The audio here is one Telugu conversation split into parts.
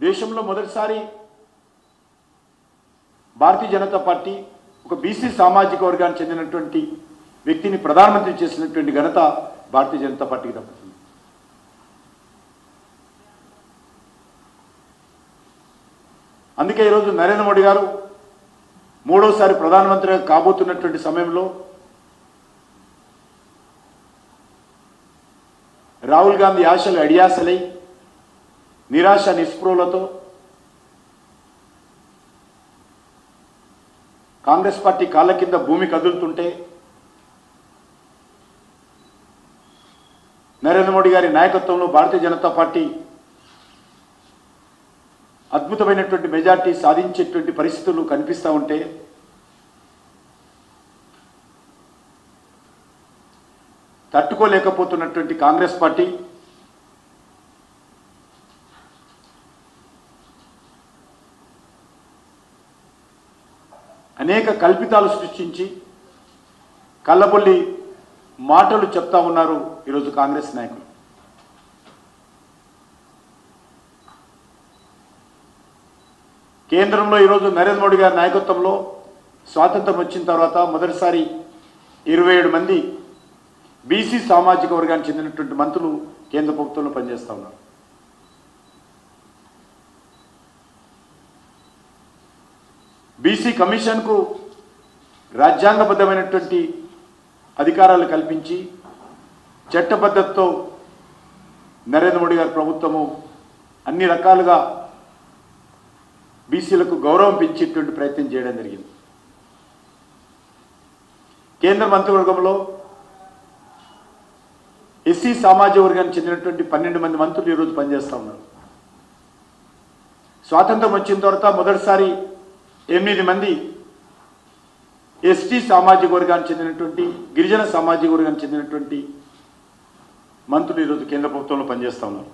దేశంలో మొదటిసారి భారతీయ జనతా పార్టీ ఒక బీసీ సామాజిక వర్గానికి చెందినటువంటి వ్యక్తిని ప్రధానమంత్రి చేసినటువంటి ఘనత భారతీయ జనతా పార్టీకి దక్కుతుంది. అందుకే ఈరోజు నరేంద్ర మోడీ గారు మూడోసారి ప్రధానమంత్రిగా కాబోతున్నటువంటి సమయంలో రాహుల్ గాంధీ ఆశలు అడియాసలై నిరాశ నిస్పృహలతో కాంగ్రెస్ పార్టీ కాళ్ళ కింద భూమి కదులుతుంటే నరేంద్ర మోడీ గారి నాయకత్వంలో భారతీయ జనతా పార్టీ అద్భుతమైనటువంటి మెజార్టీ సాధించేటువంటి పరిస్థితులు కనిపిస్తూ ఉంటే తట్టుకోలేకపోతున్నటువంటి కాంగ్రెస్ పార్టీ అనేక కల్పితాలు సృష్టించి కళ్ళబొల్లి మాటలు చెప్తా ఉన్నారు ఈరోజు కాంగ్రెస్ నాయకులు. కేంద్రంలో ఈరోజు నరేంద్ర మోడీ గారి నాయకత్వంలో స్వాతంత్రం వచ్చిన తర్వాత మొదటిసారి 27 మంది బీసీ సామాజిక వర్గానికి చెందినటువంటి మంత్రులు కేంద్ర ప్రభుత్వంలో పనిచేస్తూ ఉన్నారు. బీసీ కమిషన్కు రాజ్యాంగబద్ధమైనటువంటి అధికారాలు కల్పించి చట్టబద్ధతతో నరేంద్ర మోడీ గారి ప్రభుత్వము అన్ని రకాలుగా బీసీలకు గౌరవం పెంచేటువంటి ప్రయత్నం చేయడం జరిగింది. కేంద్ర మంత్రివర్గంలో ఎస్సీ సామాజిక వర్గానికి చెందినటువంటి 12 మంది మంత్రులు ఈరోజు పనిచేస్తూ ఉన్నారు. స్వాతంత్రం వచ్చిన తర్వాత మొదటిసారి 8 మంది ఎస్టీ సామాజిక వర్గానికి చెందినటువంటి గిరిజన సామాజిక వర్గానికి చెందినటువంటి మంత్రులు ఈరోజు కేంద్ర ప్రభుత్వంలో పనిచేస్తూ ఉన్నారు.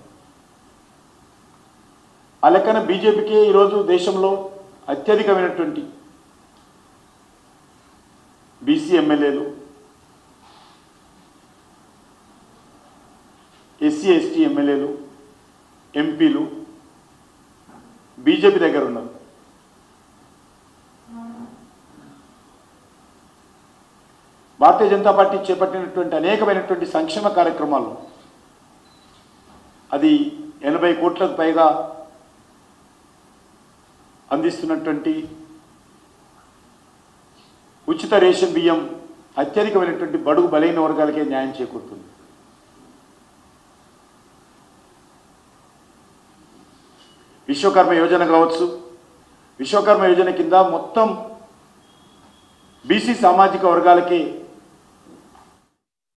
ఆ లెక్కన బీజేపీకి ఈరోజు దేశంలో అత్యధికమైనటువంటి బీసీ ఎమ్మెల్యేలు, ఎస్సీ ఎస్టీ ఎమ్మెల్యేలు, ఎంపీలు బీజేపీ దగ్గర ఉన్నారు. భారతీయ జనతా పార్టీ చేపట్టినటువంటి అనేకమైనటువంటి సంక్షేమ కార్యక్రమాలు అది 80 కోట్లకు పైగా అందిస్తున్నటువంటి ఉచిత రేషన్ బియ్యం అత్యధికమైనటువంటి బడుగు బలైన వర్గాలకే న్యాయం చేకూరుతుంది. విశ్వకర్మ యోజన కావచ్చు, విశ్వకర్మ యోజన కింద మొత్తం బీసీ సామాజిక వర్గాలకి